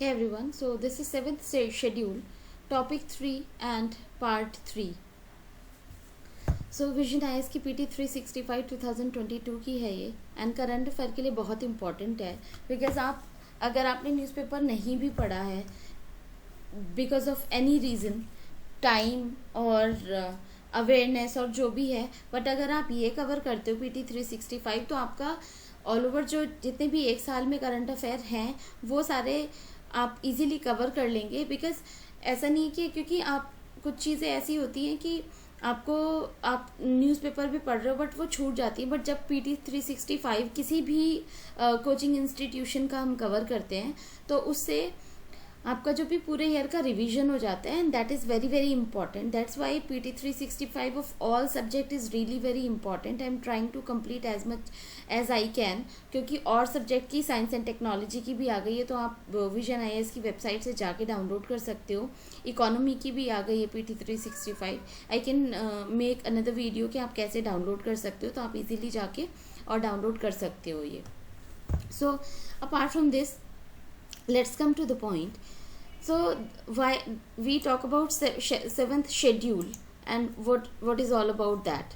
Hey everyone, so this is 7th schedule, topic 3 and part 3. So vision आई की PT 365 2022 की है ये and current affair के लिए बहुत इंपॉर्टेंट है बिकॉज अगर आपने न्यूज़पेपर नहीं भी पढ़ा है because of any reason time और अवेयरनेस और जो भी है, बट अगर आप ये कवर करते हो PT 365 तो आपका ऑल ओवर जो जितने भी एक साल में करंट अफेयर हैं वो सारे आप इजीली कवर कर लेंगे। बिकॉज ऐसा नहीं है कि क्योंकि आप कुछ चीज़ें ऐसी होती हैं कि आप न्यूज़पेपर भी पढ़ रहे हो बट वो छूट जाती है, बट जब PT 365 किसी भी कोचिंग इंस्टीट्यूशन का हम कवर करते हैं तो उससे आपका जो भी पूरे ईयर का रिवीजन हो जाता है and that is very very important. That's why PT 365 of all subject is really very important. I am trying to complete as much as I can, क्योंकि और सब्जेक्ट की साइंस एंड टेक्नोलॉजी की भी आ गई है तो आप विजन IAS की वेबसाइट से जाके डाउनलोड कर सकते हो। इकोनॉमी की भी आ गई है PT 365। I can make another video कि आप कैसे डाउनलोड कर सकते हो, तो आप इजीली जाके और डाउनलोड कर सकते हो ये। So apart from this, let's come to the point. So why we talk about seventh schedule and what is all about that.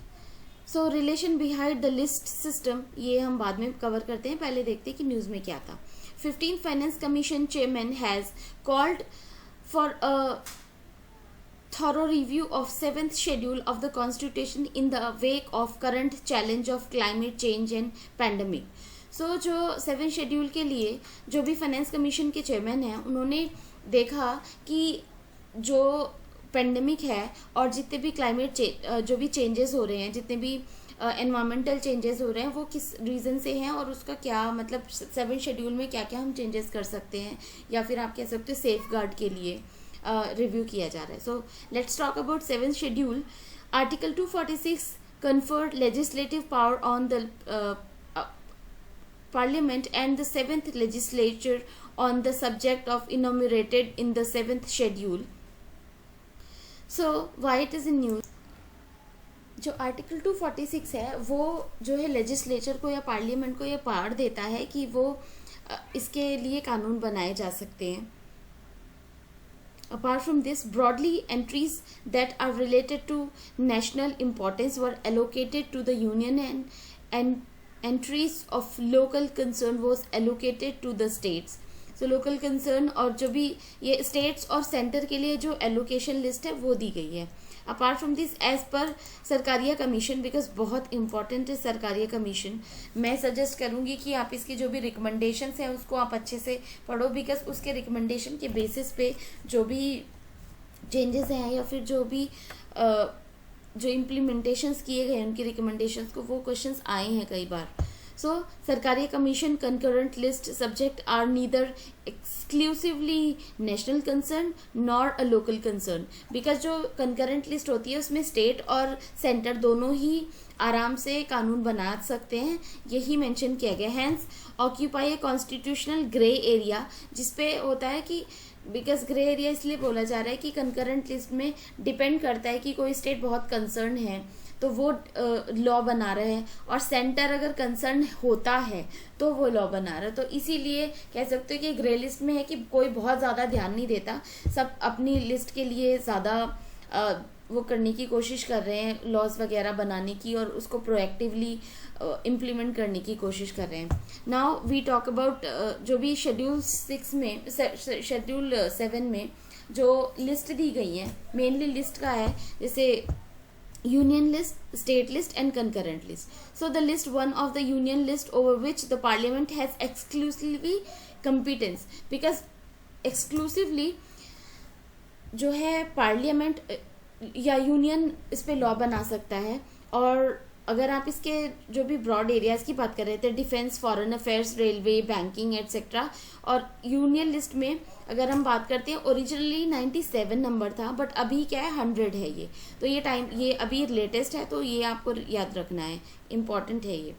So relation behind the list system ये हम बाद में कवर करते हैं, पहले देखते हैं कि न्यूज़ में क्या था। 15th Finance Commission chairman has called for a thorough review of 7th schedule of the constitution in the wake of current challenge of climate change and pandemic. सो जो 7 शेड्यूल के लिए जो भी फाइनेंस कमीशन के chairman हैं उन्होंने देखा कि जो पेंडेमिक है और जितने भी क्लाइमेट जो भी चेंजेस हो रहे हैं, जितने भी एनवायरमेंटल चेंजेस हो रहे हैं वो किस रीज़न से हैं और उसका क्या मतलब 7 शेड्यूल में क्या क्या हम चेंजेस कर सकते हैं या फिर आप कह सकते हो सेफ गार्ड के लिए रिव्यू किया जा रहा है। So let's talk about 7th schedule. Article 246 conferred legislative power on the Parliament and the 7th legislature on the subject of enumerated in the 7th schedule. So why it is in news? जो article 246 है वो जो है legislature को या parliament को ये power देता है कि वो इसके लिए कानून बनाए जा सकते हैं। Apart from this, broadly entries that are related to national importance were allocated to the union and entries of local concern was allocated to the states. So local concern और जो भी ये states और center के लिए जो allocation list है वो दी गई है। Apart from this, as per Sarkaria commission, because बहुत इंपॉर्टेंट है सरकारिया कमीशन, मैं सजेस्ट करूँगी कि आप इसकी जो भी रिकमेंडेशंस हैं उसको आप अच्छे से पढ़ो, बिकॉज उसके रिकमेंडेशन के बेसिस पे जो भी चेंजेस हैं या फिर जो भी जो इम्प्लीमेंटेशंस किए गए उनकी रिकमेंडेशंस को वो क्वेश्चंस आए हैं कई बार। So Sarkaria commission concurrent list subject are neither exclusively national concern nor a local concern, because जो कंकरेंट लिस्ट होती है उसमें स्टेट और सेंटर दोनों ही आराम से कानून बना सकते हैं, यही मेंशन किया गया। Hence occupy a constitutional grey area, जिसपे होता है कि बिकॉज ग्रे एरिया इसलिए बोला जा रहा है कि कंकरेंट लिस्ट में डिपेंड करता है कि कोई स्टेट बहुत कंसर्न है तो वो लॉ बना रहे हैं और सेंटर अगर कंसर्न होता है तो वो लॉ बना रहा है। तो इसीलिए कह सकते हो कि ग्रे लिस्ट में है कि कोई बहुत ज़्यादा ध्यान नहीं देता, सब अपनी लिस्ट के लिए ज़्यादा वो करने की कोशिश कर रहे हैं, लॉज वगैरह बनाने की और उसको प्रोएक्टिवली इम्प्लीमेंट करने की कोशिश कर रहे हैं। नाउ वी टॉक अबाउट जो भी शेड्यूल 7 में जो लिस्ट दी गई है, मेनली लिस्ट का है जैसे union list, state list and concurrent list. So the list 1 of the union list over which the parliament has exclusively competence, because exclusively जो है पार्लियामेंट या यूनियन इस पे लॉ बना सकता है। और अगर आप इसके जो भी ब्रॉड एरियाज की बात कर रहे थे, defence, foreign affairs, railway, banking etcetera, और यूनियन लिस्ट में अगर हम बात करते हैं ओरिजिनली 97 नंबर था बट अभी क्या है 100 है ये, तो ये अभी लेटेस्ट है तो ये आपको याद रखना है, इम्पॉर्टेंट है ये।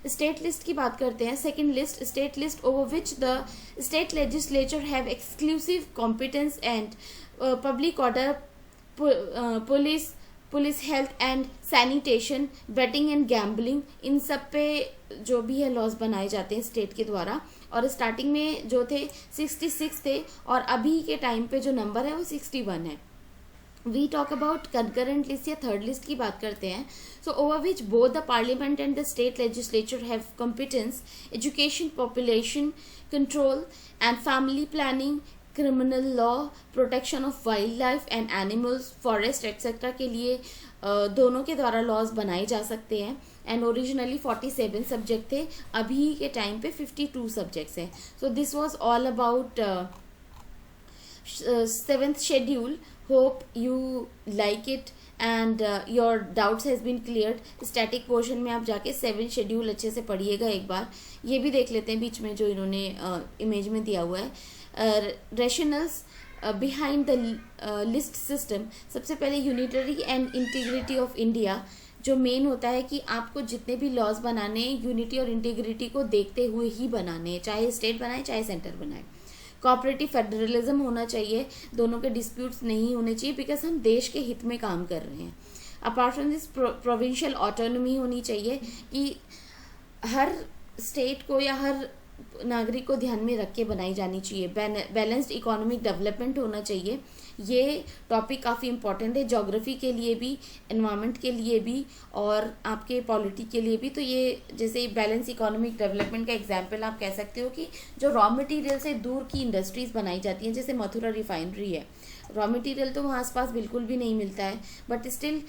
स्टेट लिस्ट की बात करते हैं। Second list, state list over which the state legislature have exclusive competence and public order, police, health and sanitation, betting and gambling, इन सब पे जो भी है लॉज बनाए जाते हैं स्टेट के द्वारा। और स्टार्टिंग में जो थे 66 थे और अभी के टाइम पे जो नंबर है वो 61 है. We talk about concurrent list या थर्ड लिस्ट की बात करते हैं. So over which both the parliament and the state legislature have competence, education, population control and family planning, criminal law, protection of wildlife and animals, forest etcetera के लिए दोनों के द्वारा लॉज बनाए जा सकते हैं. एंड ओरिजिनली 47 सब्जेक्ट थे, अभी के टाइम पे 52 सब्जेक्ट्स हैं. So this was all about 7th schedule. Hope you like it and your doubts has been cleared. Static portion में आप जाके 7th schedule अच्छे से पढ़िएगा एक बार. ये भी देख लेते हैं बीच में जो इन्होंने इमेज में दिया हुआ है. Rationals behind the list system. सबसे पहले unitary and integrity of India. जो मेन होता है कि आपको जितने भी लॉज बनाने हैं यूनिटी और इंटीग्रिटी को देखते हुए ही बनाने हैं, चाहे स्टेट बनाए चाहे सेंटर बनाए. कोऑपरेटिव फेडरलिज्म होना चाहिए, दोनों के डिस्प्यूट्स नहीं होने चाहिए बिकॉज हम देश के हित में काम कर रहे हैं. Apart from this provincial autonomy होनी चाहिए कि हर स्टेट को या हर नागरिक को ध्यान में रख के बनाई जानी चाहिए. बैलेंस्ड इकोनॉमिक डेवलपमेंट होना चाहिए. ये टॉपिक काफ़ी इंपॉर्टेंट है ज्योग्राफी के लिए भी, एनवायरनमेंट के लिए भी और आपके पॉलिटी के लिए भी. तो ये जैसे बैलेंस इकोनॉमिक डेवलपमेंट का एग्जांपल आप कह सकते हो कि जो रॉ मटेरियल से दूर की इंडस्ट्रीज बनाई जाती हैं, जैसे मथुरा रिफाइनरी है. रॉ मटेरियल तो वहाँ आसपास बिल्कुल भी नहीं मिलता है, but still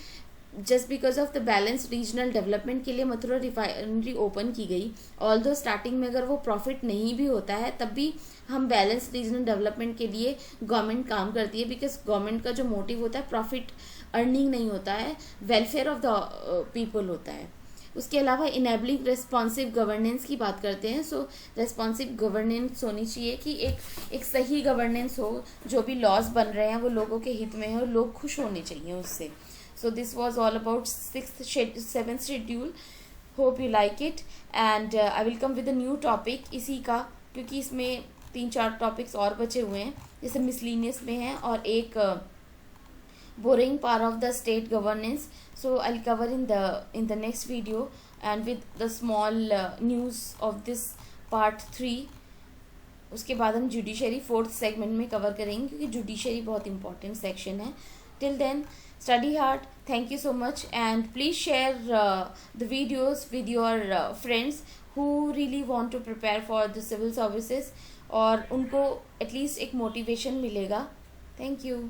just because of the balance regional development के लिए मथुरा रिफाइनरी ओपन की गई. ऑल्दो स्टार्टिंग में अगर वो प्रॉफिट नहीं भी होता है तब भी हम बैलेंस रीजनल डेवलपमेंट के लिए गवर्नमेंट काम करती है बिकॉज गवर्नमेंट का जो मोटिव होता है प्रॉफिट अर्निंग नहीं होता है, वेलफेयर ऑफ द पीपल होता है. उसके अलावा इनेबलिंग रेस्पॉन्सिव गवर्नेंस की बात करते हैं. सो रेस्पॉन्सिव गवर्नेंस होनी चाहिए कि एक सही गवर्नेंस हो, जो भी लॉज बन रहे हैं वो लोगों के हित में हो, लोग खुश होने चाहिए उससे. So this was all about 7th schedule. Hope you like it and I will come with a new topic इसी का, क्योंकि इसमें 3-4 टॉपिक्स और बचे हुए हैं, जैसे मिसलिनियस में है और एक boring part of the state governance. So I'll cover in the next video and with the small news of this part 3. उसके बाद हम जुडिशरी 4th सेगमेंट में कवर करेंगे क्योंकि जुडिशरी बहुत इंपॉर्टेंट सेक्शन है. Till then, study hard. Thank you so much and please share the videos with your friends who really want to prepare for the civil services और उनको at least एक motivation मिलेगा. Thank you.